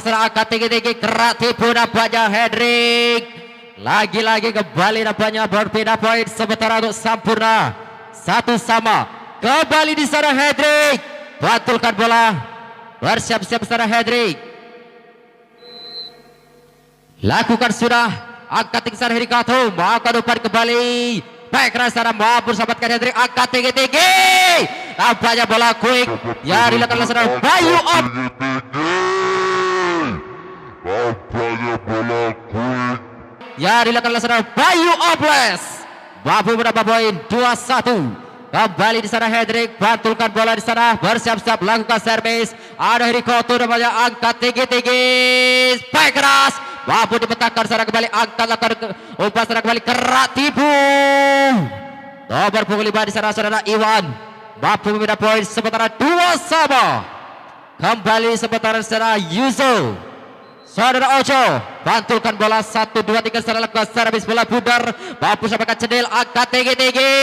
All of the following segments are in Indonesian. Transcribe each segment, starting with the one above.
secara angkat tinggi-tinggi kerak tipu nampaknya Hendrik. Lagi-lagi kembali nampaknya berbeda poin sementara untuk Sampurna 1 sama. Kembali di sana Hendrik, bantulkan bola, bersiap-siap sana Hendrik. Lakukan sudah, angkat tinggi sana Hendrikato, maka depan kembali. Baik sana mampu sahabatkan Hendrik, angkat tinggi-tinggi. Nampaknya bola quick, ya dilakukan oleh sana Bayu Op. Nampaknya bola quick. Ya dilakukan oleh sana Bayu Oples. Mampu mendapat poin 2-1. Kembali di sana Hendrik, bantulkan bola di sana, bersiap-siap lakukan servis. Ada Hendrikato namanya, angkat tinggi-tinggi, baik keras, mampu dibentangkan sana kembali, angkat lakukan umpan sana kembali, kerak tipu. Nomor punggung 5 di sana saudara Iwan, mampu memindah poin sementara 2 sama. Kembali sementara di sana Yuzo, saudara Ojo, bantulkan bola 1, 2, 3 secara lakukan servis bola pudar, mampu sampaikan cendil, angkat tinggi-tinggi,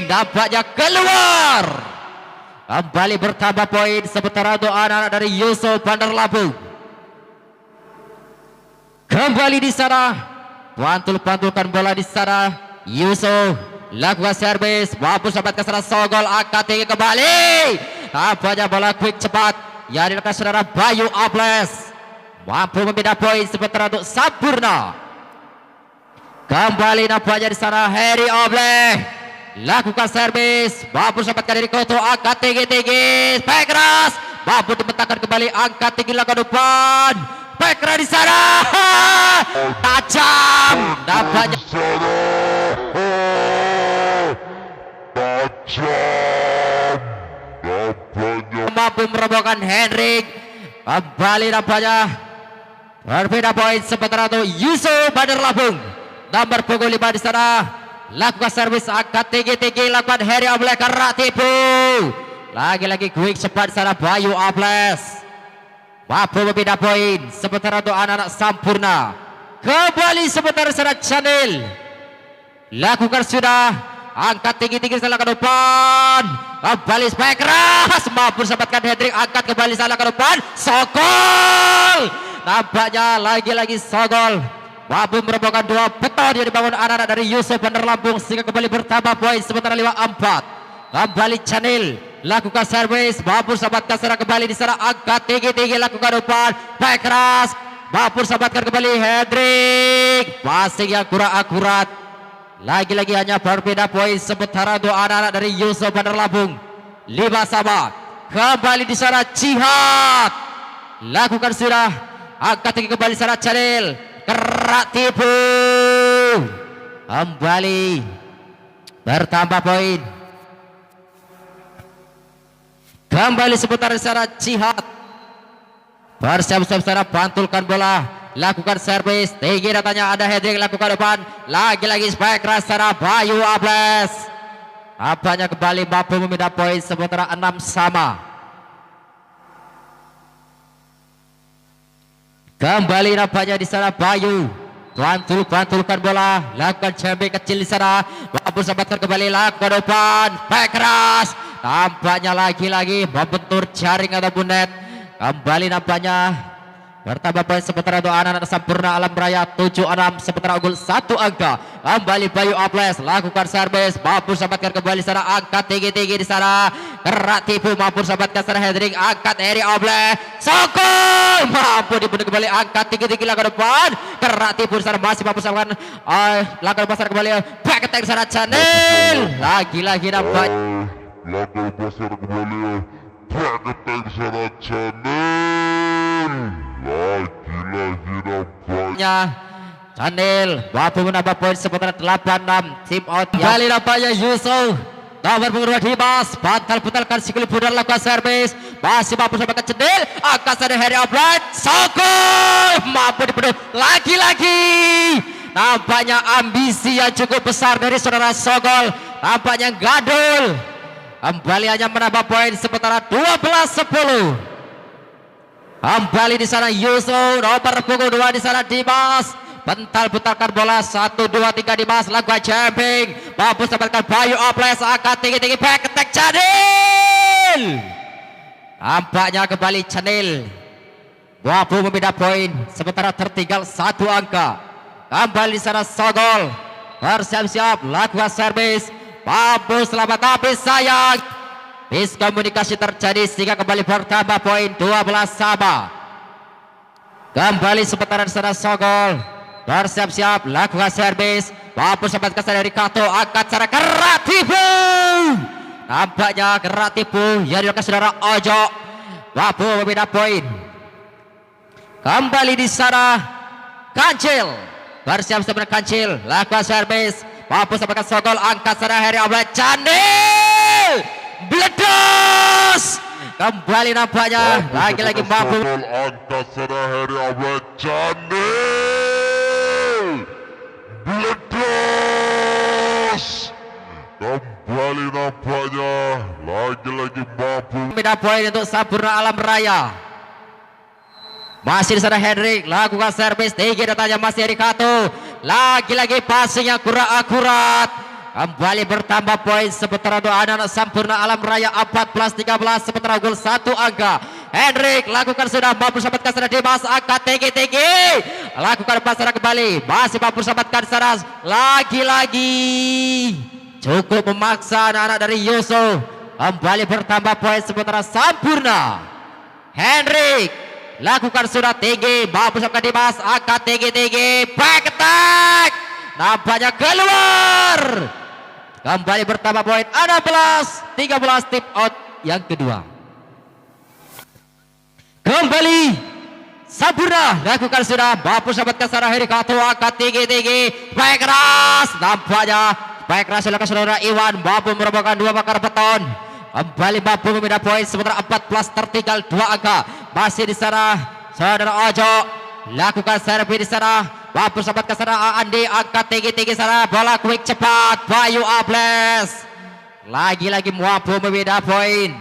nampaknya keluar. Kembali bertambah poin sementara untuk anak-anak dari Yusuf Bandar Lampung. Kembali di sana, bantulkan bola di sana Yusuf, lakukan servis, mampu sampaikan secara Sogol, angkat tinggi kembali, nampaknya bola quick cepat, yang dilakukan saudara Bayu Aples. Mampu membeda poin sementara untuk Sampurna. Kembali nampaknya di sana Heri Obleh, lakukan servis, mampu sampaikan dari Koto, angkat tinggi-tinggi, baik keras, mampu dibentangkan kembali, angkat tinggi lakukan depan, baik keras di sana, tajam, nampaknya mampu merobohkan Hendrik. Kembali nampaknya berbeda poin sementara untuk Yusuf Bandar Lampung. Nomor punggung 5 di sana, lakukan servis, angkat tinggi-tinggi, lakukan Heri Obleh, kerak tipu. Lagi-lagi quick cepat di sana Bayu Aples. Mampu membeda poin sementara untuk anak-anak Sampurna. Kembali sementara di sana Chanel, lakukan sudah, angkat tinggi-tinggi sana ke depan, kembali spek keras, mampu sahabatkan Hendrik, angkat kembali sana ke depan, Sogol. Nampaknya lagi-lagi Sogol mampu merobohkan 2 beton yang dibangun anak-anak dari Yusuf Bandar Lampung sehingga kembali bertambah poin sementara 5-4. Kembali Chanel, lakukan servis, mampu sahabatkan sana kembali di sana, angkat tinggi-tinggi, lakukan depan, baik keras, mampu sahabatkan kembali Hendrik, passing yang kurang akurat. Lagi-lagi hanya berbeda poin sementara untuk anak-anak dari Yusuf Bandar Lampung 5 sama. Kembali di sana Jihad, lakukan sudah, angkat tinggi kembali sana Chanel, kerak tipu, kembali bertambah poin. Kembali sebentar di sana Jihad, bersiap-siap sana, bantulkan bola, lakukan servis tinggi, datanya ada Hendrik, lakukan depan, lagi-lagi spek keras sana Bayu Aples. Apanya kembali mampu memindah poin sementara 6 sama. Kembali nampaknya di sana Bayu, bantulkan bola, lakukan jamming kecil di sana, mampu sahabatkan kembali, lakukan depan, spek keras, nampaknya lagi-lagi membentur jaring ataupun net. Kembali nampaknya bertambah poin sementara untuk anak-anak Sampurna Alam Raya 7-6 sementara unggul 1 angka. Kembali Bayu Aples, lakukan servis, mampu sahabatkan kembali sana, angkat tinggi-tinggi di sana, kerak tipu, mampu sahabatkan sana Hendrik, angkat Heri Obleh, Sogol, mampu dibunuh kembali, angkat tinggi-tinggi lakukan depan, kerak tipu di sana, masih mampu sahabatkan, lakukan pasar kembali, back attack di sana Chanel, lagi-lagi nampak, lakukan pasar kembali, back attack di sana Chanel. Lagi-lagi nampaknya Chanel mampu menambah poin sementara 8-6. Tim out kembali nampaknya Yusuf, nomor punggung 2 Dimas, bantal-bantalkan sikuli pudar, lakukan servis, masih mampu sahabatkan Chanel, angkat sana Heri Obleh, Sogol, mampu dipenuh lagi-lagi. Nampaknya ambisi yang cukup besar dari saudara Sogol, nampaknya gadul. Kembali hanya menambah poin sementara 12-10. Kembali di sana Yusuf, nomor punggung 2 di sana Dimas, bental-bentalkan bola 1, 2, 3 Dimas, lakukan jumping, mampu sahabatkan Bayu Aples, angkat tinggi-tinggi, back attack Chanel. Nampaknya kembali Chanel, mampu membeda poin sementara tertinggal 1 angka. Kembali di sana Sogol bersiap-siap lakukan servis, mampu selamat tapi sayang miskomunikasi terjadi sehingga kembali bertambah poin 12 sama. Kembali sementara di sana Sogol bersiap-siap lakukan servis, mampu selamatkan dari Kato, angkat secara kerat tipu. Nampaknya kerat tipu yang dilakukan saudara Ojo, mampu membeda poin. Kembali di sana Kancil bersiap-siap Kancil lakukan servis, mampu selamatkan Sogol, angkat secara Heri Oblet Candil bledos. Kembali nampaknya lagi-lagi mampu angkat secara Heri Oblet Candil bledos. Kembali nampaknya lagi-lagi mampu beda poin untuk Sampurna Alam Raya. Masih di sana Hendrik lakukan servis, tinggi datanya masih Heri Kato, lagi-lagi passing yang kurang akurat. Kembali bertambah poin sementara untuk anak-anak Sampurna Alam Raya 14-13 sementara gol 1 angka. Hendrik lakukan sudah mampu selamatkan sana Dimas, angkat tinggi-tinggi, lakukan pasar kembali, masih mampu selamatkan sana lagi-lagi. Cukup memaksa anak-anak dari Yusuf. Kembali bertambah poin sementara Sampurna. Hendrik lakukan sudah tinggi, mampu selamatkan Dimas, angkat tinggi-tinggi, back attack, nampaknya keluar. Kembali bertambah poin 16-13 tip out yang kedua. Kembali Sampurna lakukan sudah mampu selamatkan sana Heri Kato, angkat tinggi-tinggi, back keras, nampaknya baik keras oleh saudara Iwan, mampu merobohkan 2 bakar beton. Kembali mampu membeda poin sementara 14 tertinggal 2 angka. Masih di sana saudara Ojo lakukan servis di sana, mampu selamatkan sana Andi, angkat tinggi-tinggi sana, bola quick cepat Bayu Ables. Lagi-lagi mampu membeda poin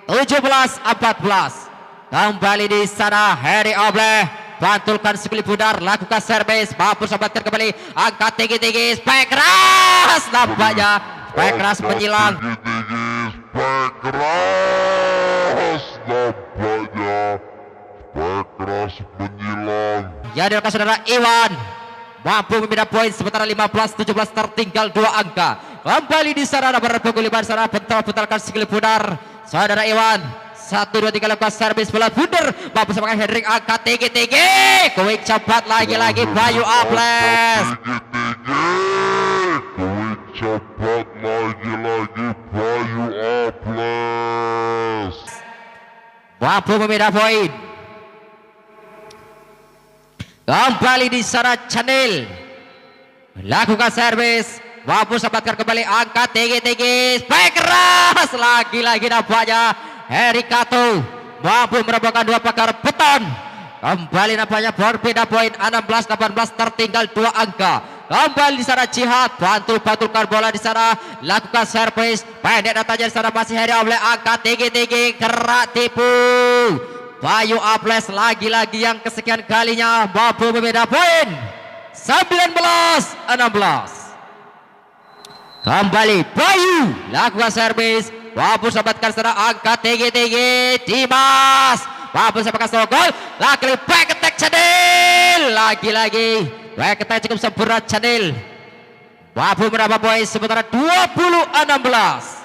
17-14. Kembali di sana Heri Obleh, pantulkan sekali pudar, lakukan servis, mampu selamatkan kembali, angkat tinggi-tinggi, spek keras, nampaknya spek keras menyilang. Tinggi-tinggi, spek keras, nampaknya spek keras menyilang. Ya dilakukan saudara Iwan, mampu membeda poin sementara 15-17 tertinggal 2 angka. Kembali di sana nomor pukul 5 di sana, bentar-bentarkan sekali pudar saudara Iwan. 1, 2, 3 lakukan servis bola bundar, mampu semakan Hendrik, angkat tinggi-tinggi, quick cepat lagi-lagi Bayu Ables. Tinggi-tinggi, quick cepat lagi-lagi Bayu Ables. Mampu membeda poin. Kembali di sana Chanel lakukan servis, mampu sempatkan kembali, angkat tinggi-tinggi, spek keras, lagi-lagi nampaknya Heri Kato mampu merobohkan 2 bakar beton. Kembali nampaknya berbeda poin 16-18 tertinggal 2 angka. Kembali di sana Jihad, bantul-bantulkan bola di sana, lakukan servis, pendek datanya di sana masih Heri Obleh, angkat tinggi-tinggi, kerak tipu. Bayu Ables lagi-lagi yang kesekian kalinya mampu membeda poin 19-16. Kembali Bayu lakukan servis, mampu selamatkan secara, angkat tinggi-tinggi Dimas, mampu selamatkan Sogol, lagi-lagi back attack Chanel, lagi-lagi back attack cukup sempurna Chanel, mampu menambah poin sementara 20-16.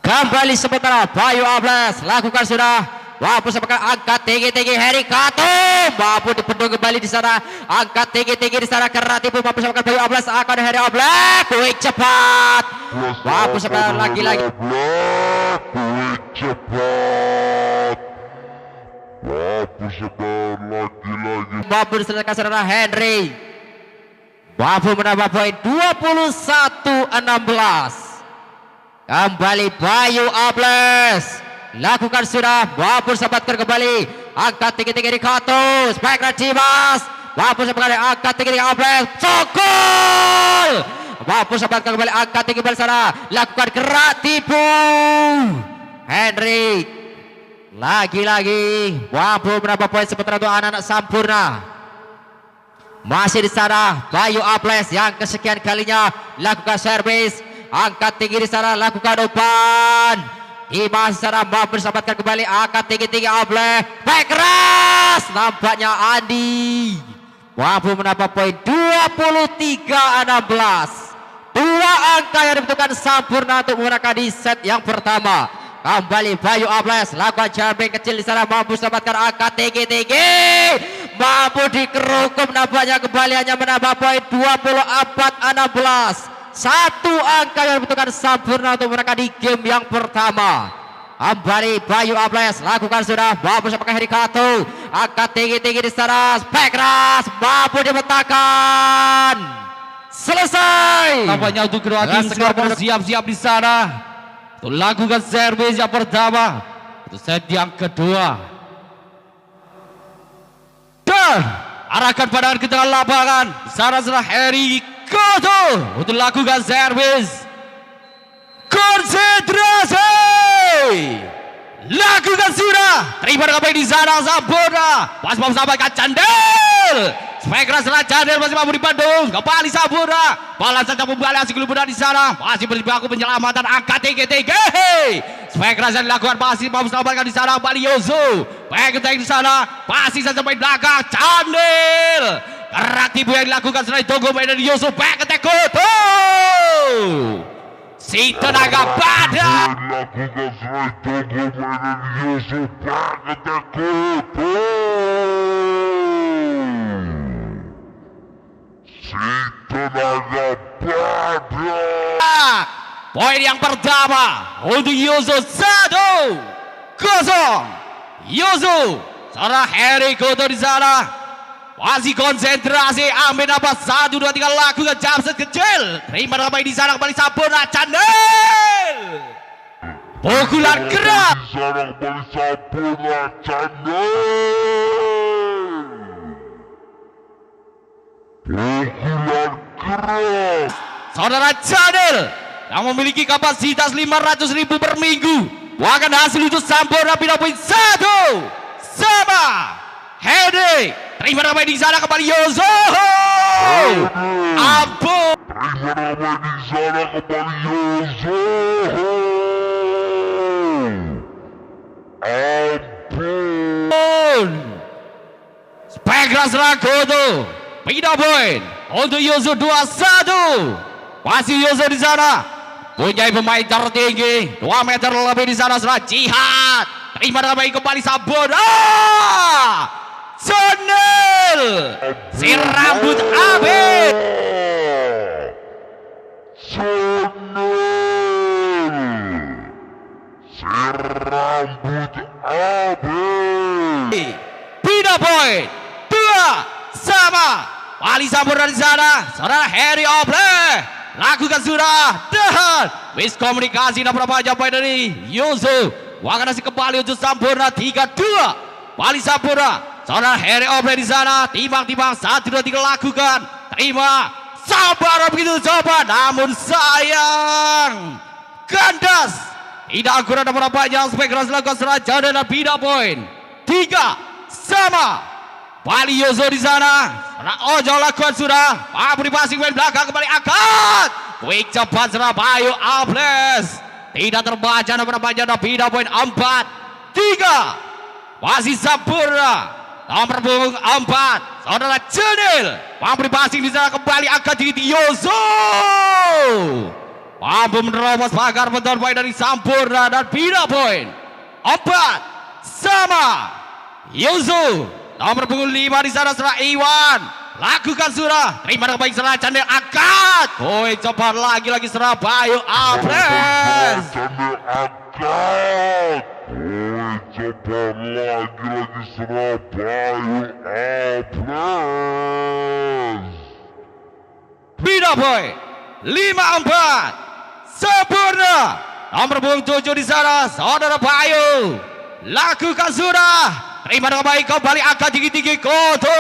Kembali sementara Bayu Ables lakukan sudah, mampu semakan, angkat tinggi-tinggi Heri Kato, mampu dipendung kembali di sana, angkat tinggi-tinggi di sana, karena tipu, mampu semakan Bayu Ables, akan Heri Obleh, quick cepat, mampu semakan lagi-lagi, quick cepat, mampu semakan lagi-lagi, mampu diselesaikan saudara Henry, mampu menambah poin 21-16. Kembali Bayu Ables lakukan sudah, mampu sempatkan kembali, angkat tinggi-tinggi di Kato, spek Dimas, mampu sempatkan, angkat tinggi-tinggi Ables, Sokol, mampu sempatkan kembali, angkat tinggi kembali sana, lakukan gerak tipu Henry, lagi-lagi mampu menambah poin sementara untuk anak-anak Sampurna. Masih di sana Bayu Ables yang kesekian kalinya lakukan servis, angkat tinggi di sana, lakukan umpan Ima secara mampu diselamatkan kembali, angkat tinggi-tinggi oleh back keras. Nampaknya Andi mampu menambah poin 23-16. Dua angka yang dibutuhkan sempurna untuk memenangkan di set yang pertama. Kembali Bayu Ables lakukan jumping kecil di sana, mampu selamatkan, angka tinggi-tinggi, mampu dikerukum. Nampaknya kembali hanya menambah poin 24-16. Satu angka yang dibutuhkan sempurna untuk memenangkan di game yang pertama. Kembali Bayu Ables lakukan sudah, mampu sampai Heri Kato, angkat tinggi-tinggi di sana, back keras, mampu dipetakan. Selesai. Tampaknya untuk kedua tim segera bersiap-siap di sana untuk lakukan servis yang pertama untuk set yang kedua. Dan arahkan pandangan ke tengah lapangan. Di sana adalah Heri Koto untuk lakukan servis. Konsentrasi. Lakukan sudah. Terima kasih di sana Sampurna. Pas mau sampaikan Candel. Spekras setelah Candel masih mampu di Bandung. Kembali Sampurna. Balas saja kembali asik berada di sana. Masih berjibaku penyelamatan, angkat tinggi-tinggi. Spekras yang dilakukan masih mampu selamatkan di sana. Kembali Yosu. Baik di sana. Masih saja main belakang. Candel. Kerak tipu yang dilakukan selain tunggu main dari Yosu. Baik ke Koto. Si tenaga badan Dilakukan serai tunggu mainan Yusuf Paket Koto. Si tenaga badan. poin yang pertama untuk Yosu 1-0. Yosu seorang Heri Koto di sana masih konsentrasi, ambil napas 1, 2, 3, lakukan jump set kecil. Terima kasih di sana, kembali Sampurna. Candel. Pukulan keras. Di sana kembali Sampurna. Candel. Pukulan keras. Saudara Candel yang memiliki kapasitas 500.000 per minggu, buahkan hasil untuk Sampurna pindah poin 1 sama Hedi. Terima kasih di sana, kembali Yoso. Ampun. Terima kasih di sana kembali Yoso. Ampun. Spekras Rakoto pindah poin untuk Yoso 2-1. Masih Yoso di sana. Punya pemain tertinggi 2 meter lebih di sana, setelah Jihad. Terima kasih kembali Sabun. Sonel. Si rambut abis. Sonel. Si rambut abis. Pindah poin 2 sama. Wali Sampurna di sana. Saudara Heri Oble lakukan sudah dan miskomunikasi dan berapa aja poin dari Yusuf. Wakan nasi kembali untuk Sampurna 3-2. Wali Sampurna. Saudara Heri Oble di sana, timbang-timbang 1, 2, 3 lakukan. Terima, sabar begitu coba, namun sayang kandas. Tidak akurat dan berapa yang spekras lakukan serangan dan pindah poin 3 sama. Wali Yoso di sana. Ojo lakukan sudah. Mampu dipasing main belakang, kembali angkat. Quick cepat Surabaya Ables. Tidak terbaca dan berapa dan pindah poin 4-3. Masih Sampurna. Nomor punggung 4, saudara Cenil. Mampu dipasing di sana, kembali angkat di Yoso. Mampu menerobos pagar beton poin dari Sampurna dan pindah poin 4 sama. Yoso. Nomor punggung 5 di sana setelah Iwan. Lakukan surah. Terima kasih baik serah Candel, angkat. Poin cepat lagi Surabaya Apres. Candel angkat. Poin cepat lagi Surabaya Apres. Pindah poin 5-4. Sempurna. Nomor punggung 7 di sana saudara Bayu. Lakukan surah. Terima kasih baik, kembali angkat tinggi-tinggi Koto.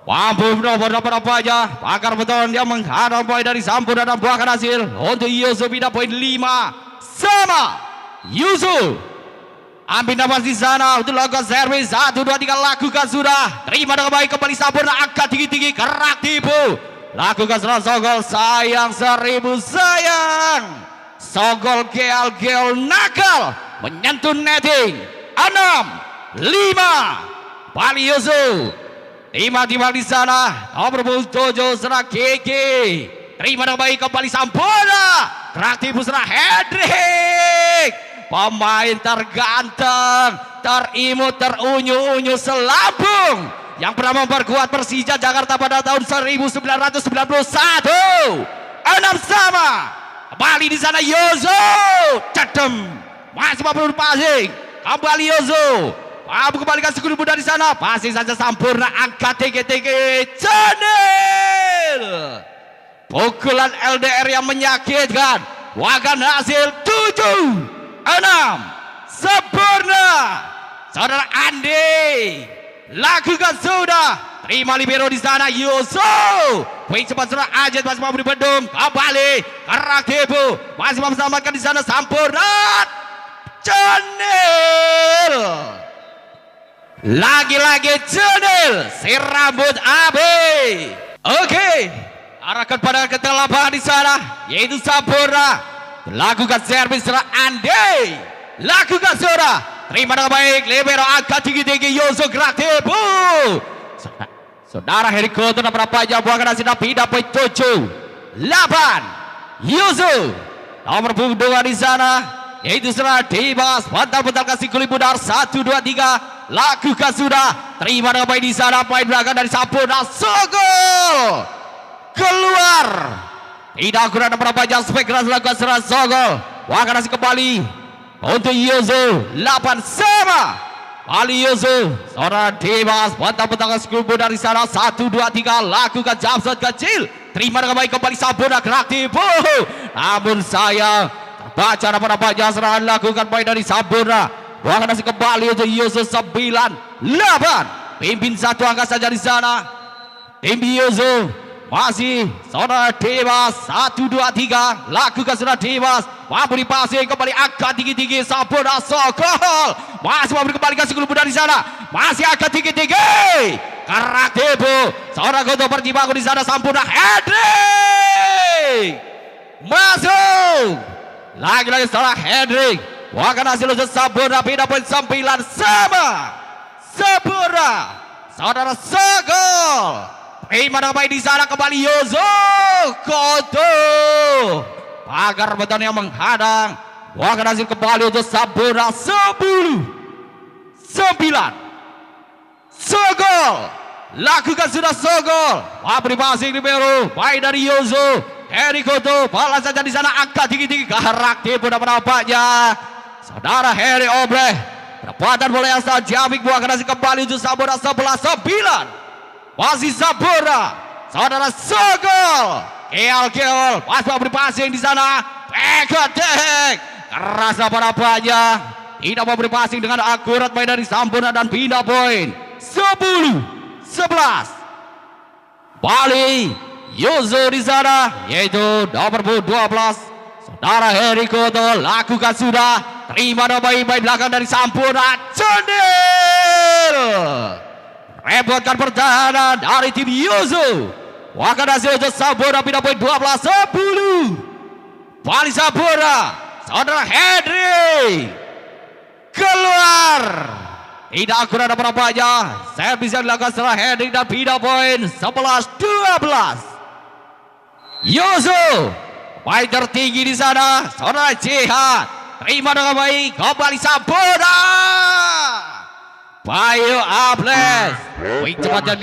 Mampu nomor apa aja. Pakar beton yang menghadap poin dari Sampurna dan buahkan hasil untuk Yusuf. Pindah poin 5 sama. Yusuf ambil nafas di sana untuk lakukan servis 1, 2, 3 lakukan sudah. Terima kasih baik, kembali Sampurna angkat tinggi-tinggi, kerak tipu. Lakukan serang sogol, sayang 1000 sayang. Sogol geol nakal menyentuh netting. 6, 5. Bali Yusu. Tiba-tiba di sana nomor 7 serang Kiki. Terima dengan baik kembali Sampurna. Kreatif serang Hendrik. Pemain terganteng, terimut, terunyu-unyu selambung yang pernah memperkuat Persija Jakarta pada tahun 1991. 6 sama. Kembali di sana Yozo. Cedem. Masih mampu passing. Kembali Yozo. Mampu kembalikan sekali muda di sana. Passing saja Sampurna, angkat tinggi-tinggi. Channel. Pukulan LDR yang menyakitkan. Wakan hasil 7, 6. Sampurna. Saudara Andi. Lakukan sudah. Terima libero di sana Yusuf. Wing cepat serang Ajit masih mampu dibendung. Kembali Karak Tebu masih mampu selamatkan di sana Sampurna. Channel. Lagi-lagi Channel. Si rambut api. Oke. Arahkan pada ketua lapangan di sana yaitu Sampurna. Lakukan servis serang Andi. Lakukan sudah. Terima dengan baik libero angkat tinggi-tinggi Yusuf Karak Tebu. Saudara Heriko itu berapa jam buangkan hasil pindah poin 7, 8. Yusuf nomor punggung di sana yaitu serang Dimas. Bentar-bentar kasih kulit pudar 1, 2, 3. Lakukan sudah. Terima dengan baik di sana poin belakang dari Sampurna. Sogol keluar. Tidak kurang berapa jam spek keras lakukan serang Sogol. Buangkan hasil kembali untuk Yusuf. 8 sama. Bali Yusuf, seorang Dimas, bentang-bentang skrubu dari sana 1, 2, 3, lakukan jumpshot kecil. Terima dengan baik kembali Sampurna kreatif. Namun sayang, terbaca apa-apa serangan lakukan baik dari Sampurna. Buangkan nasi kembali untuk Yusuf 9, 8. Pimpin satu angka saja di sana. Tim Yusuf masih saudara Dimas 1, 2, 3. Lakukan saudara Dimas. Mampu dipasing kembali angkat tinggi-tinggi Sampurna. Sogol masih mampu dikembalikan sebelum muda di sana. Masih angkat tinggi-tinggi. Karak Tebu. Seorang Goto Perjibangun di sana Sampurna. Hendrik masuk. Lagi-lagi seorang Hendrik. Wakan hasil untuk Sampurna. Pindah poin 9 sama. Sampurna. Saudara Sogol. Terima dengan baik di sana kembali Yozo Koto. Pagar beton yang menghadang. Wakan hasil kembali untuk Sampurna 10, 9. Sogol. Lakukan sudah Sogol. Memberi passing libero. Baik dari Yozo. Heri Koto. Balas saja di sana angkat tinggi-tinggi. Karak Tebu dan penapaknya. Saudara Heri Obreh. Perbuatan bola yang sangat jamik. Wakan hasil kembali untuk Sampurna 11, 9. Masih Sampurna. Saudara Sogol. Keol pas memberi passing di sana. Peketek keras apa-apanya. Tidak memberi passing dengan akurat main dari Sampurna dan pindah poin 10, 11. Bali Yuzo di sana yaitu nomor 12. Saudara Heri Koto lakukan sudah. Terima baik-baik belakang dari Sampurna. Cendil. Repotkan pertahanan dari tim Yuzo. Wakan hasil untuk Sampurna pindah poin 12, 10. Bali Sampurna. Saudara Hendrik keluar. Tidak akurat apa-apanya. Saya bisa dilakukan setelah Hendrik dan pindah poin 11, 12. Yuzo. Poin tertinggi di sana. Saudara Jihad. Terima dengan baik. Kembali Sampurna. Bayu Aples. Wing cepat dan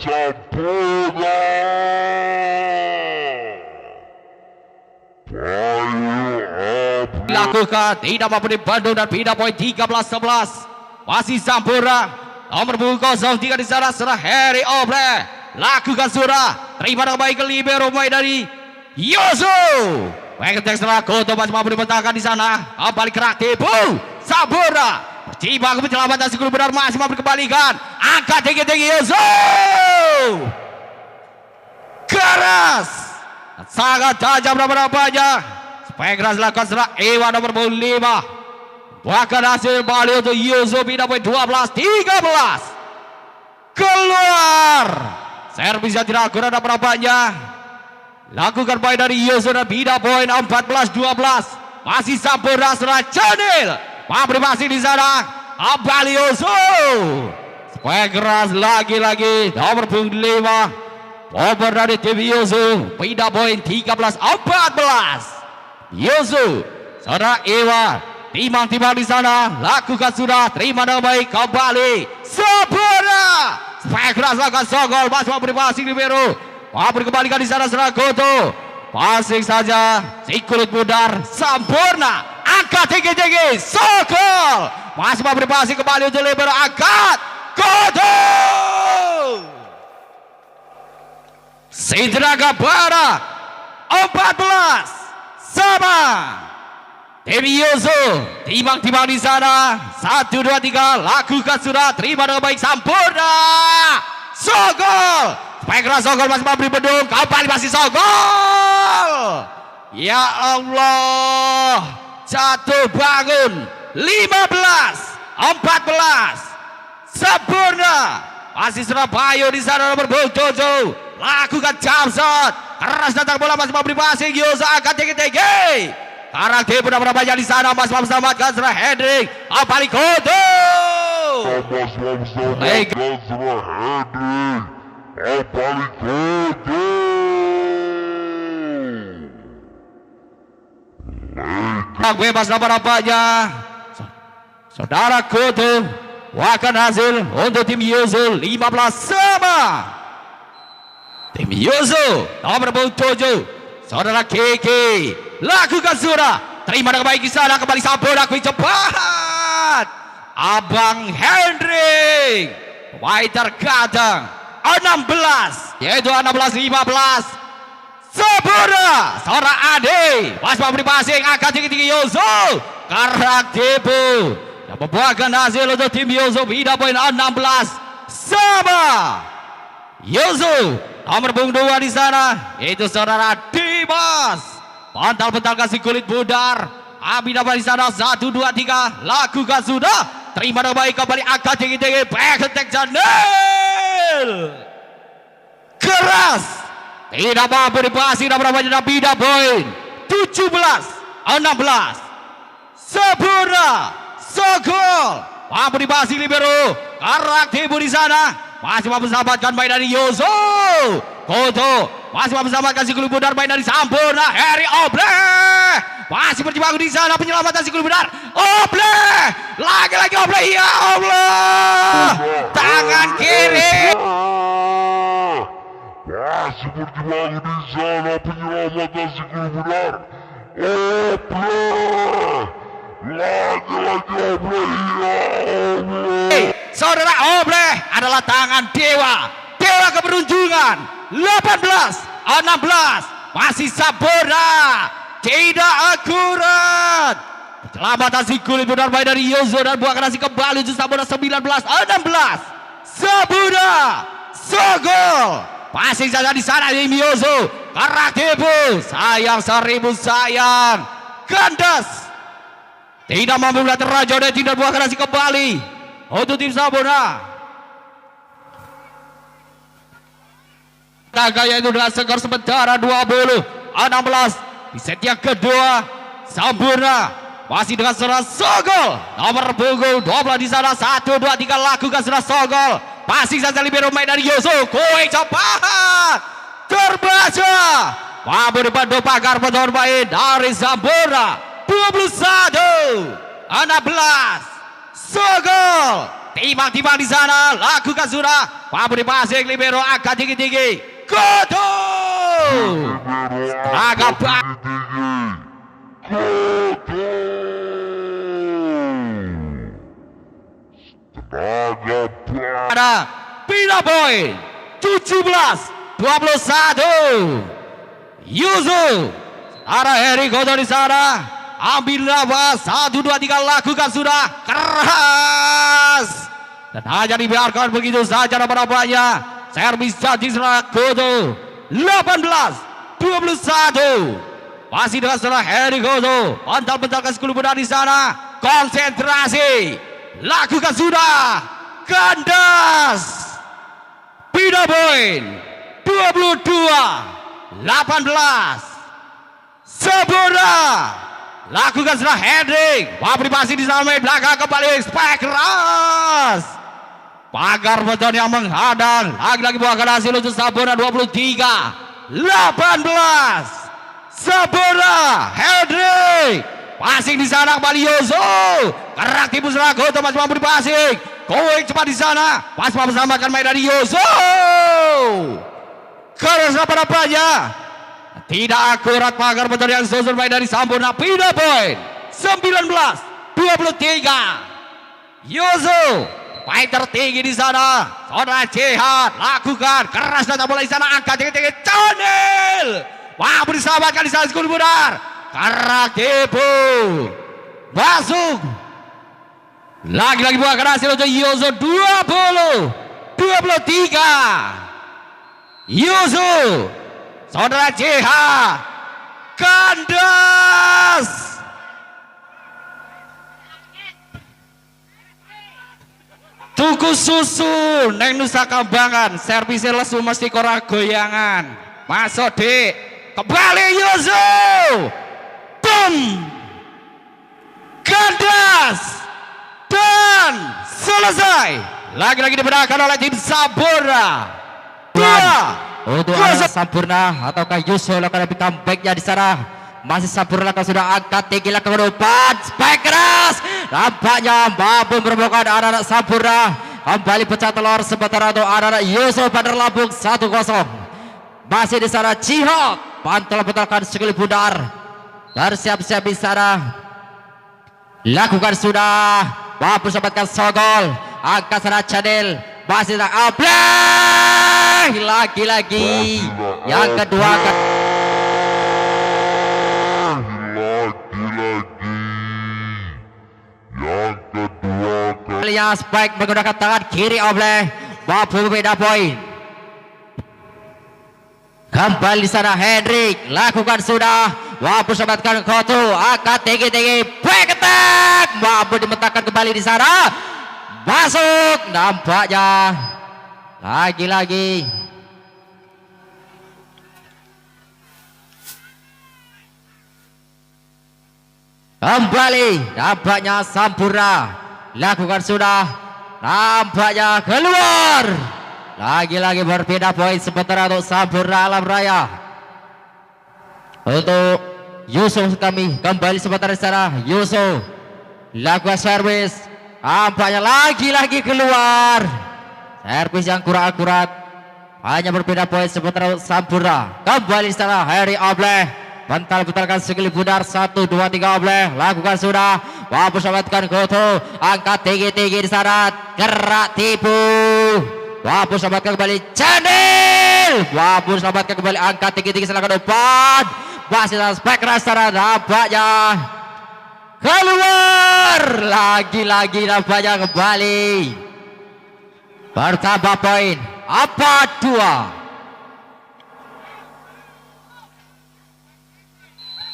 dilakukan. Tidak mampu dibendung dan pindah poin 13, 11. Masih Sampurna. Nomor punggung 03 di sana serah Heri Obre. Lakukan surah. Terima dengan baik ke libero main dari Yoso. Pengetek serah Koto masih mampu dibentangkan di sana. Kembali kerak Tebu. Sampurna. Ciba kemenyelamatkan sekali benar masih mampu dikembalikan. Angkat tinggi-tinggi Yusuf. Keras. Sangat tajam berapa-berapanya. Supaya keras lakukan serang Iwan nomor 5. Bahkan hasil Bali untuk Yusuf pindah poin 12, 13. Keluar. Servisnya tidak akurat berapanya. Lakukan poin dari Yusuf dan pindah poin 14, 12. masih Sampurna setelah Chanel. Memberi masih di sana Kembali Yoso. Supaya keras lagi-lagi nomor punggung 5. Over dari tim Yoso. Pindah poin 13-14. Yoso. Saudara Ewa. Timang-timang di sana. Lakukan sudah. Terima dengan baik. Kembali. Sampurna. Supaya keras lakukan Sogol. Masih memberi passing libero. Memberi kembalikan di sana setelah Goto. Passing saja. Si kulit pudar. Sampurna. Angkat tinggi-tinggi. Sogol. Masih memberi passing kembali untuk libero. Angkat. Goto. Sindraga Barat 14 sama. Tim Yoso timbang-timbang di sana 1, 2, 3 lakukan sudah. Terima dengan baik Sampurna. Sogol. Supaya keras Sogol masih memberi bedung. Kembali masih Sogol. Ya Allah. Jatuh bangun 15-14. Sampurna. Masih Surabaya di sana nomor 7. Lakukan jump shot. Keras datang bola masih memberi passing. Yoso angkat tinggi-tinggi. Karang dia pun berapa banyak di sana. Mas selamatkan Zra Hendrik. Balik Goto. Mas selamatkan Zra Hendrik. Balik Goto. Bebas apa-apanya. Saudara Goto. Wakan hasil untuk tim Yoso 15 sama. Tim Yoso nomor 7. Saudara Kiki lakukan surah. Terima dengan baik di sana. Kembali Sampurna cepat. Abang Hendrik. Pemain terkadang 16. Yaitu 16-15. Sampurna. Saudara Ade. Masih memberi passing. Angkat tinggi-tinggi Yoso. Karang Debu. Yang membuahkan hasil untuk tim Yoso. Pindah poin 16 sama. Yoso nomor punggung 2 di sana. Itu saudara Dimas. Pantal-pantal kasih kulit pudar. Abi dapat di sana 1, 2, 3. Lakukan sudah. Terima dengan baik kembali angkat tinggi-tinggi. Back attack Janel. Keras. Tidak mampu dipasing. Nomor berapa pindah poin 17-16. Sampurna. Sogol. Mampu dipasing libero. Karang Tibu di sana. Masih mampu selamatkan baik dari Yoso. Goto. Masih mampu selamatkan si kulit pudar baik dari Sampurna. Harry Oble. Masih berjibaku di sana penyelamatan si kulit pudar. Oble. Lagi-lagi Oble. Ya Allah. Tangan kiri. Masih berjibaku di sana penyelamatan si kulit pudar. Oble. Lagi-lagi Oble. Ya Allah. Saudara Oble adalah tangan dewa. Dewa keberuntungan. 18-16. Masih Sampurna. Tidak akurat. Penyelamatan si kulit pudar baik dari Yoso dan buahkan nasi kembali untuk Sampurna 19-16. Sampurna. Sogol. Passing saja di sana tim Yoso. Karang Debu. Sayang 1000 sayang. Kandas. Tidak mampu melihat Raja dan tidak buahkan nasi kembali untuk tim Sampurna. Gaya itu dengan skor sementara 20-16 di set yang kedua. Sampurna masih dengan seorang Sogol nomor punggung 12 di sana. 1, 2, 3 lakukan seorang Sogol. Passing saja libero main dari Yoso. Koe cepat terbaca. Mampu dibantu pagar penonton main dari Sampurna. 21-16. Sogol. Timbang-timbang di sana. Lakukan sudah. Mampu dipasing libero angkat tinggi-tinggi. Goto. Agak ada pindah poin 17-21. Yoso. Ada Harry Goto di sana. Ambil nafas. 1, 2, 3 lakukan sudah. Keras. Dan hanya dibiarkan begitu saja nomor-nomornya. Servis janji setelah Goto. 18-21. Masih dengan setelah Harry Goto. Pantal-pantalkan 10 benar di sana. Konsentrasi. Lakukan sudah. Kandas. Pindah poin 22-18. Sampurna Lakukan sudah Hendrik. Wabri masih di sana belakang kembali. Spike keras. Pagar beton yang menghadang. Lagi-lagi buahkan hasil untuk Sampurna 23-18. Sampurna Hendrik. Passing di sana kembali Yoso. Kerak tipu serang Goto masih mampu di passing. Going cepat di sana. Pas mampu selamatkan main dari Yoso. Keras apa-apanya. Tidak akurat pagar beton yang susun main dari Sampurna. Pindah poin 19-23. Yoso main tertinggi di sana. Saudara Jihad lakukan keras datang bola di sana. Angkat tinggi-tinggi Chanel. Wah, diselamatkan di sana skor benar. Kerak tipu masuk. Lagi-lagi buah keras untuk Yoso 20-23. Yoso saudara JH kandas. Tuku susu neng Nusa Kambangan. Servisnya lesu mesti korang goyangan. Masuk dik. Kembali Yoso. Boom. Kandas. Dan selesai. Lagi-lagi dimenangkan oleh tim Sampurna. Untuk arah Sampurna ataukah Yuso lakukan comebacknya di sana. Masih Sampurna lakukan sudah angkat tinggi lakukan depan. Spike keras. Nampaknya mampu merobohkan anak-anak Sampurna. Kembali pecah telur sementara untuk anak-anak Yuso Bandar Lampung 1-0. Masih di sana Jihad. Pantul-pantulkan sekali pundar. Bersiap-siap di sana. Lakukan sudah. Mampu sempatkan Sogol. Angkat sana Chanel. Masih di sana Ableh. Lagi-lagi. Yang kedua kalinya Spike menggunakan tangan kiri Ableh. Mampu beda poin. Kembali di sana Hendrik. Lakukan sudah. Mampu sempatkan Koto. Angkat tinggi-tinggi. Back attack. Mampu dimentakkan kembali di sana. Masuk. Nampaknya. Lagi-lagi. Kembali. Nampaknya Sampurna. Lakukan sudah. Nampaknya keluar. Lagi-lagi berbeda poin sementara untuk Sampurna Alam Raya. Untuk Yusuf kami kembali sebentar di sana. Yusuf lakukan servis. Nampaknya lagi-lagi keluar. Servis yang kurang akurat. Hanya berbeda poin sementara untuk Sampurna. Kembali di sana Harry Ableh. Bental-bentalkan sekali pundar 1, 2, 3 Ableh. Lakukan sudah. Mampu selamatkan Goto. Angkat tinggi-tinggi di sana. Gerak tipu. Mampu selamatkan kembali Chanel. Mampu selamatkan kembali angkat tinggi-tinggi silakan depan. Masih Spek Rasara nampaknya keluar. Lagi-lagi nampaknya kembali. Bertambah poin 4-2.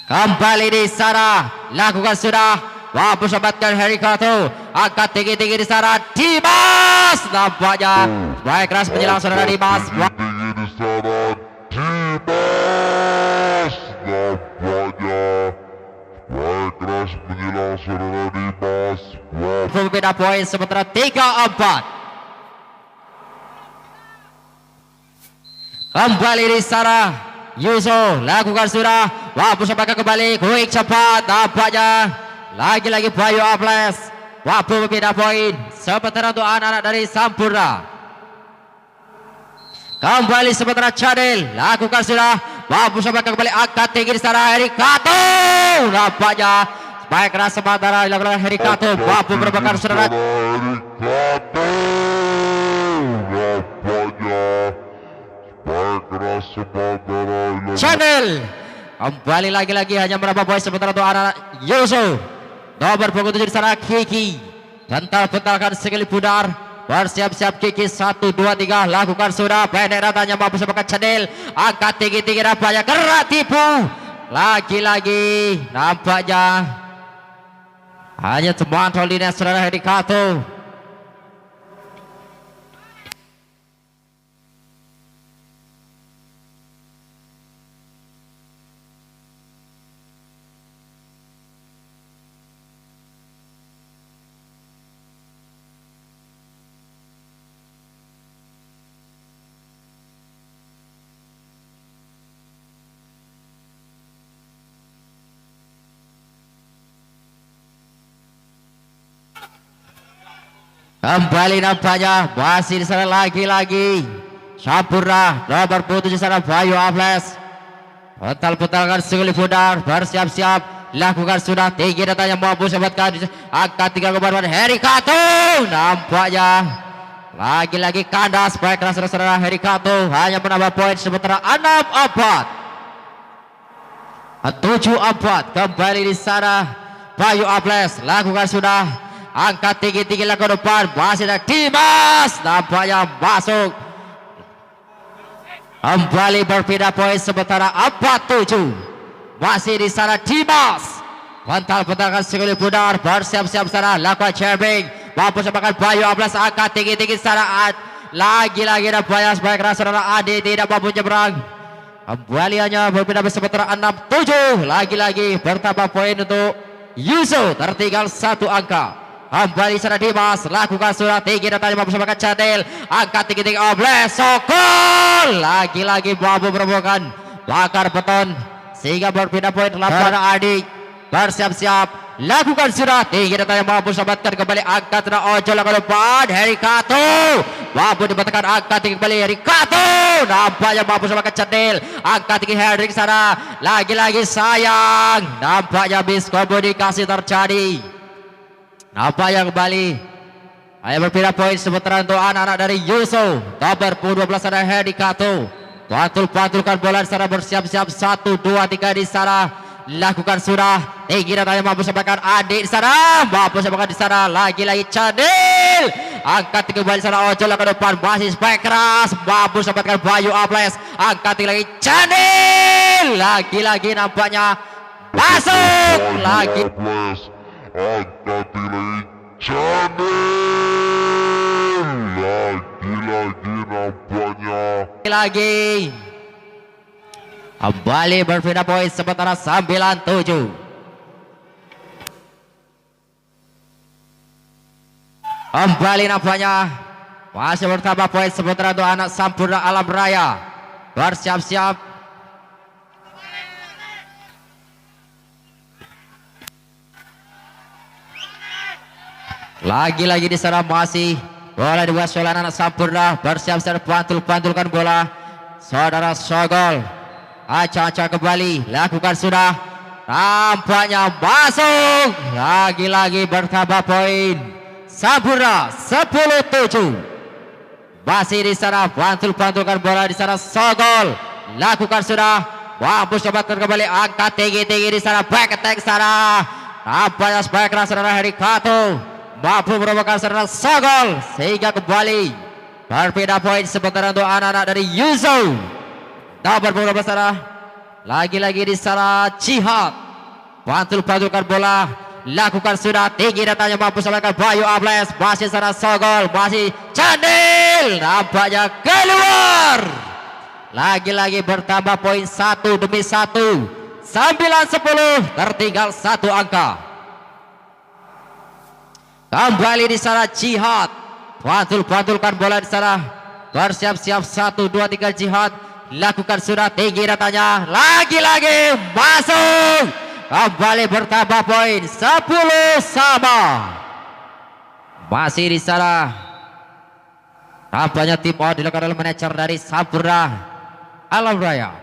Kembali di sana. Lakukan sudah. Mampu selamatkan Harry Kato. Angkat tinggi-tinggi di sana Dimas. Nampaknya baik keras menjelang saudara Dimas. Tinggi di sana Dimas. Nampaknya baik keras menjelang saudara Dimas. Berbeda poin sementara 3-4. Kembali di sana Yuso lakukan sudah. Mampu selamatkan kembali. Quick cepat. Nampaknya lagi-lagi Bayu Ables. Mampu berbeda poin sementara untuk anak-anak dari Sampurna. Kembali sementara Chanel lakukan sudah. Mampu selamatkan kembali angkat tinggi di sana Heri Kato. Nampaknya baik keras sementara dilakukan Heri Kato. Mampu merupakan saudara Heri Kato. Nampaknya baik keras sementara Chanel. Kembali lagi-lagi hanya berapa poin sementara untuk anak-anak Yusuf. Nomor punggung 7 di sana Kiki. Bental-bentalkan sekali pudar. Bersiap-siap Kiki 1, 2, 3. Lakukan sudah. Pendek datanya mampu sebagai Chanel. Angkat tinggi-tinggi nampaknya. Gerak tipu. Lagi-lagi nampaknya hanya teman Tolina saudara Heri Kato. Kembali nampaknya masih di sana lagi-lagi Sampurna nomor 7 di sana Bayu Aples. Putar-putarkan sekali pudar, bersiap-siap, lakukan sudah tinggi datanya mampu sempatkan angkat 3 kemarin Heri Kato. Nampaknya lagi-lagi kandas baik saudara-saudara. Heri Kato hanya menambah poin sementara 6-4. 7-4 kembali di sana Bayu Aples lakukan sudah. Angkat tinggi-tinggi ke depan. Masih ada Dimas. Nampaknya masuk. Kembali berpindah poin sementara 4-7. Masih di sana Dimas. Bentar-bentarkan sekali pudar. Bersiap-siap sana. Lakukan jamming. Mampu semakan Bayu Aples. Angkat tinggi-tinggi sana. Lagi-lagi ada bias. Baik saudara Adi tidak mampu nyebrang. Kembali hanya berpindah sementara 6-7. Lagi-lagi bertambah poin untuk Yusuf. Tertinggal 1 angka. Kembali sana Dimas lakukan sudah tinggi datanya mampu semakan Cadel. Angkat tinggi-tinggi Obles Sokol. Lagi-lagi mampu merobohkan bakar beton sehingga berpindah poin lapangan Adik. Bersiap-siap lakukan sudah tinggi datanya mampu selamatkan kembali. Angkat sana Ojol ke depan Heri Kato. Mampu dibatakan angkat tinggi kembali Heri Kato. Nampaknya mampu semakan Cadel. Angkat tinggi Hendrik sana. Lagi-lagi sayang. Nampaknya miskomunikasi terjadi. Nampaknya kembali hanya berpindah poin sementara untuk anak-anak dari Yusuf. Nomor 12 ada Heri Kato. Pantul-pantulkan bola di sana bersiap-siap 1, 2, 3 di sana. Lakukan sudah tinggi datanya mampu sampaikan Adik di sana. Mampu sampaikan di sana. Lagi-lagi Cadil. Angkat kembali sana Ojol ke depan. Masih spike keras. Mampu sampaikan Bayu Aples. Angkat lagi Cadil. Lagi-lagi nampaknya masuk lagi. Angkat lagi Chanel. Lagi-lagi nampaknya Lagi kembali berpindah poin sementara 9-7. Kembali nampaknya masih bertambah poin sementara untuk anak Sampurna Alam Raya. Bersiap-siap. Lagi-lagi di sana masih bola dikuasai oleh anak Sampurna. Bersiap-siap pantul-pantulkan bola saudara Sogol. Acak-acak kembali lakukan sudah. Nampaknya masuk. Lagi-lagi bertambah poin Sampurna 10-7. Masih di sana pantul-pantulkan bola di sana Sogol. Lakukan sudah. Mampu cobakan kembali angkat tinggi-tinggi di sana back attack sana. Nampaknya spike keras saudara Heri Kato. Mampu merobohkan saudara Sogol sehingga kembali berpindah poin sementara untuk anak-anak dari Yusuf. Nomor 12 sana. Lagi-lagi di sana Jihad. Pantul-pantulkan bola. Lakukan sudah tinggi datanya mampu sampaikan Bayu Aples. Masih sana Sogol. Masih Candil. Nampaknya keluar. Lagi-lagi bertambah poin 1 demi 1. 9-10. Tertinggal 1 angka. Kembali di sana Jihad. Pantul-pantulkan bola di sana. Bersiap-siap 1, 2, 3 Jihad. Lakukan sudah tinggi datanya. Lagi-lagi masuk. Kembali bertambah poin 10 sama. Masih di sana. Nampaknya tim out dilakukan oleh manajer dari Sampurna Alam Raya.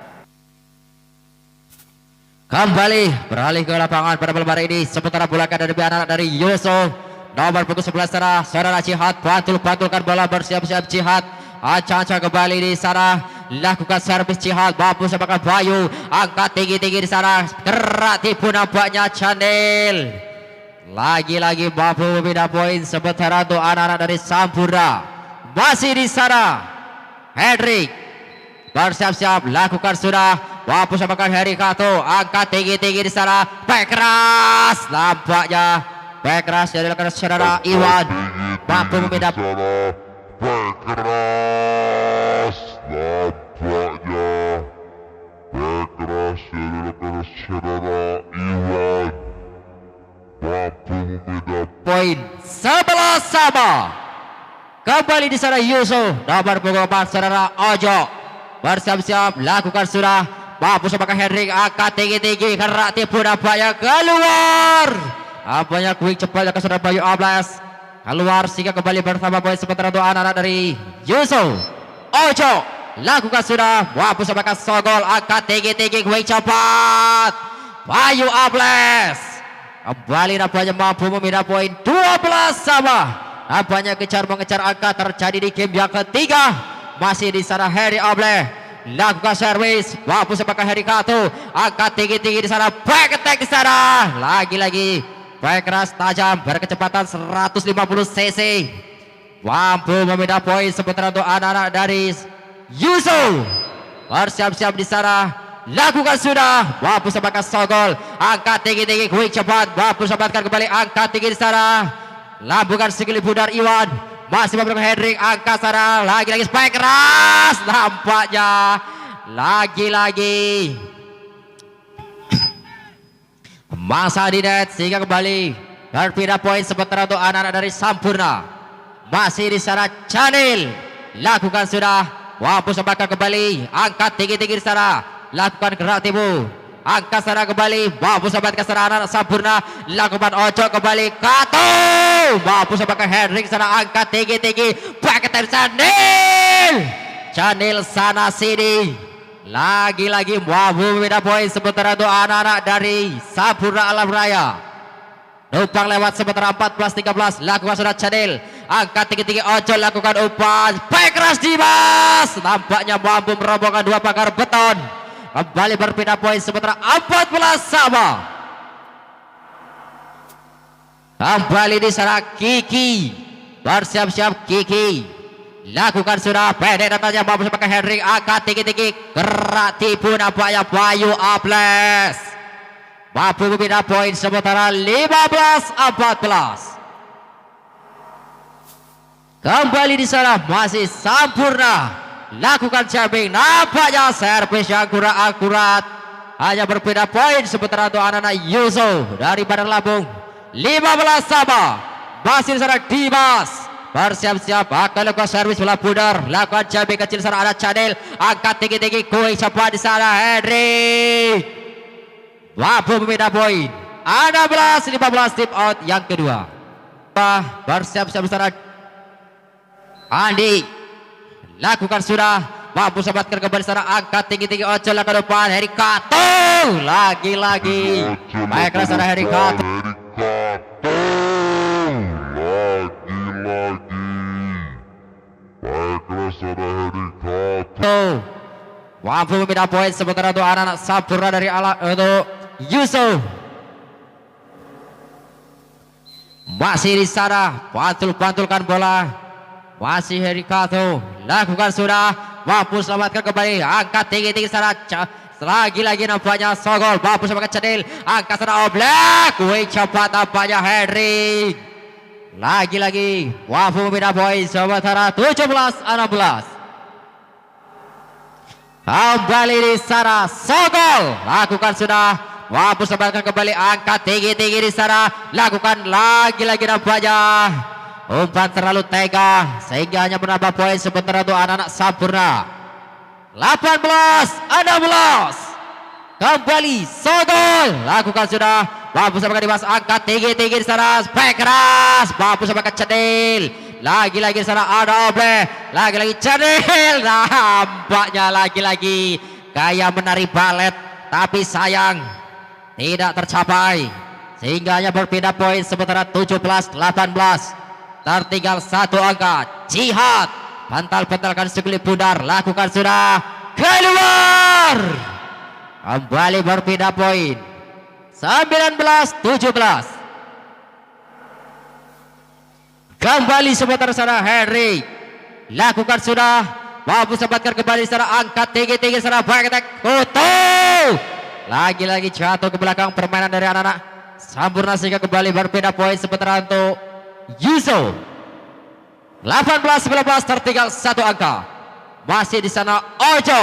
Kembali beralih ke lapangan pada malam hari ini. Sementara bola dari anak dari Yusuf. Nomor punggung 11 sana saudara Jihad. Pantul-pantulkan bola bersiap-siap Jihad. Acak-acak kembali di sana. Lakukan servis Jihad. Mampu semakan Bayu. Angkat tinggi-tinggi di sana. Gerak tipu nampaknya Chanel. Lagi-lagi mampu membina poin sementara untuk anak-anak dari Sampurna. Masih di sana Hendrik. Bersiap-siap lakukan sudah. Mampu semakan Heri Kato. Angkat tinggi-tinggi di sana. Back keras. Nampaknya back keras dari rekan saudara Iwan. Mampu membina back keras. Nampaknya back keras dari rekan saudara Iwan. Mampu membina poin 11 sama. Kembali di sana Yusuf. Nomor punggung 4 saudara Ojo. Bersiap-siap lakukan sudah. Mampu semakan Hendrik. Angkat tinggi-tinggi. Gerak tipu nampaknya keluar. Nampaknya quick cepat dari saudara Bayu Aples. keluar sehingga kembali bersama poin sementara untuk anak-anak dari Yusuf. Ojo lakukan sudah, wapus apakah sogol, angkat tinggi-tinggi, gue cepat. Bayu Ables kembali nampaknya mampu memindah poin 12 sama. Nampaknya mengejar angka terjadi di game yang ketiga. Masih di sana Harry Ables lakukan servis, wapus apakah Harry Kato, angkat tinggi-tinggi di sana, back attack di sana. Lagi-lagi baik keras tajam berkecepatan 150 cc. Mampu memindah poin sementara untuk anak-anak dari Yusuf. Bersiap-siap di sana. Lakukan sudah. Mampu apakah sogol. Angkat tinggi-tinggi. Quick cepat. Mampu sempatkan kembali. Angkat tinggi di sana. Lambungkan sikili pudar Iwan. Masih memberikan Hendrik. Angkat sana. Lagi-lagi spike keras. Nampaknya. Lagi-lagi. Masa di net. Sehingga kembali. Berpindah poin sementara untuk anak-anak dari Sampurna. Masih di sana Chanel. Lakukan sudah. Wapus sempatkan kembali. Angkat tinggi-tinggi di sana. Lakukan gerak timu. Angkat sana kembali. Wapus sempatkan sana anak Sampurna. Lakukan ojo kembali. Kato. Wapus sempatkan Hendrik sana. Angkat tinggi-tinggi. Pakai time Chanel. Chanel sana sini. Lagi-lagi mampu memindah poin sementara untuk anak-anak dari Sampurna Alam Raya. Numpang lewat sementara 14-13. Lakukan sudah Chanel. Angkat tinggi-tinggi ojo, lakukan umpan. Baik keras Dimas. Nampaknya mampu merobohkan dua pagar beton. Kembali berpindah poin sementara 14 sama. Kembali di sana Kiki. Bersiap-siap Kiki. Lakukan sudah pendek datanya mampu sebagai Henry. Angkat tinggi-tinggi. Gerak tipu nampaknya Bayu Ables. Mampu memindah poin sementara 15-14. Kembali di sana masih Sampurna. Lakukan jamming. Nampaknya servis yang kurang akurat. Hanya berbeda poin sementara untuk anak-anak Yusuf dari Bandar Lampung. 15 sama. Masih di sana Dimas. Bersiap-siap akan lakukan servis bola pudar. Lakukan jamming kecil di sana ada Chanel. Angkat tinggi-tinggi. Kui cepat di sana Henry. Mampu memindah poin. 16-15 tip out yang kedua. Bersiap-siap di sana Andi. Lakukan sudah. Mampu sempatkan kembali sana. Angkat tinggi-tinggi. Ojo lakukan depan. Harry Kato. Lagi-lagi. Baiklah sana Harry Kato. Lagi-lagi. Baiklah sana Harry Kato. Mampu memindah poin sementara untuk anak-anak Sampurna dari untuk Yusuf. Masih di sana. Pantul-pantulkan bola. Masih Harry Kato. Lakukan sudah. Mampu selamatkan kembali. Angkat tinggi-tinggi sana. Lagi-lagi nampaknya sogol. Mampu selamatkan Chanel. Angkat sana Oblak. Wih cepat nampaknya Henry. Lagi-lagi. Mampu memindah poin sementara 17-16. Kembali di sana sogol. Lakukan sudah. Mampu selamatkan kembali. Angkat tinggi-tinggi di sana. Lakukan lagi-lagi nampaknya. Umpan terlalu tega sehingga hanya menambah poin sementara untuk anak-anak Sampurna. 18-16. Kembali sogol. Lakukan sudah. Mampu samakan Dimas. Angkat tinggi-tinggi di sana. Back keras. Mampu samakan Chanel. Lagi-lagi di sana ada Oble. Lagi-lagi Chanel. Nampaknya lagi-lagi kayak menari balet. Tapi sayang tidak tercapai. Sehingga hanya berpindah poin sementara 17-18. Tertinggal satu angka. Jihad bantal-bantalkan sekelip pudar. Lakukan sudah. Keluar. Kembali berpindah poin 19-17. Kembali sementara sana Henry. Lakukan sudah. Mampu sempatkan kembali sana. Angkat tinggi-tinggi sana. Back attack. Kutu. Lagi-lagi jatuh ke belakang permainan dari anak-anak Sampurna sehingga kembali berpindah poin sementara untuk Yusuf. 18-19 tertinggal satu angka. Masih di sana Ojo.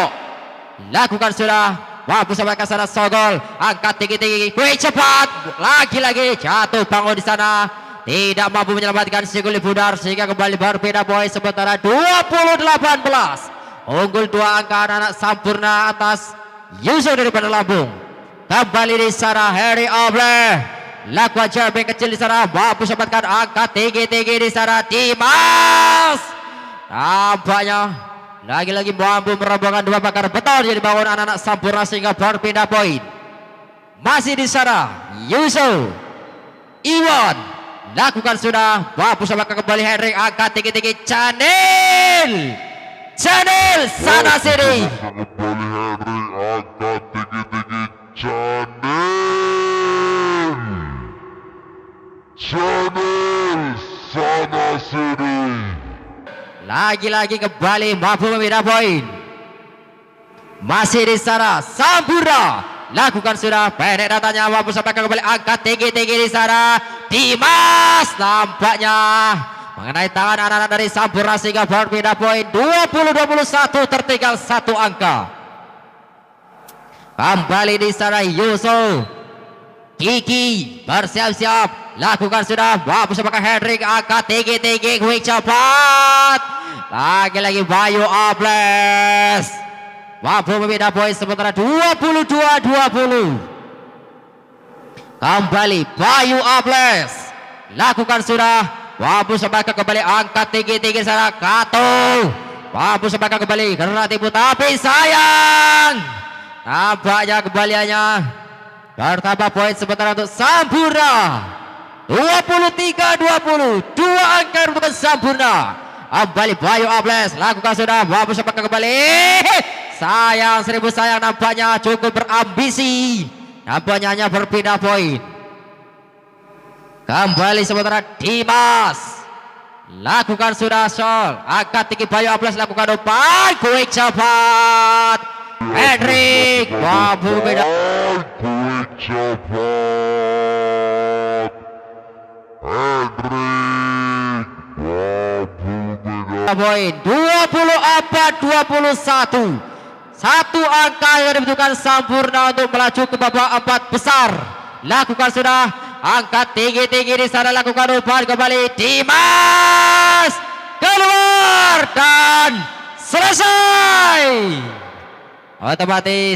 Lakukan sudah. Mampu sampai ke sana sogol. Angkat tinggi-tinggi. Kui cepat. Lagi-lagi jatuh bangun di sana. Tidak mampu menyelamatkan Siguli Budar sehingga kembali berbeda poin sementara 20-18. Unggul dua angka anak-anak Sampurna atas Yusuf dari Bandar Lampung. Kembali di sana Harry Oble. Lakukan jumping kecil di sana, mampu sempatkan angka tinggi-tinggi di sana Dimas. Nampaknya lagi-lagi mampu merobohkan dua bakar beton yang dibangun anak-anak Sampurna sehingga berpindah poin. Masih di sana Yusuf Iwan lakukan sudah, mampu sempatkan kembali Henry, angka tinggi-tinggi Chanel sana sini. Kembali Henry, angkat tinggi-tinggi Chanel sana sini. Lagi-lagi kembali mampu memindah poin. Masih di sana Sampurna lakukan sudah, pendek datanya, mampu sampai kembali angkat tinggi-tinggi di sana Dimas. Nampaknya mengenai tangan anak-anak dari Sampurna sehingga berpindah poin 20-21, tertinggal satu angka. Kembali di sana Yusuf Kiki bersiap-siap, lakukan sudah, mampu sebagai Hendrik, angkat tinggi-tinggi, quick cepat. Lagi-lagi Bayu Ables mampu memindah poin sementara 22-20. Kembali Bayu Ables lakukan sudah, mampu sebagai kembali angkat tinggi-tinggi sana Kato, mampu sebagai kembali karena tipu, tapi sayang nampaknya kembaliannya bertambah poin sementara untuk Sampurna 23-20, dua angka untuk Sampurna. Kembali Bayu Ables lakukan sudah, mampu sepakat kembali, sayang, seribu sayang, nampaknya cukup berambisi, nampaknya hanya berpindah poin. Kembali sementara Dimas lakukan sudah, Sol angkat tinggi, Bayu Ables lakukan umpan, quick cepat Hendrik, mampu beda Quick cepat Hendrik, mampu beda poin 24-21. Satu angka yang dibutuhkan Sampurna untuk melaju ke babak empat besar. Lakukan sudah, angkat tinggi-tinggi di sana, lakukan umpan kembali Dimas, keluar dan selesai. Otomatis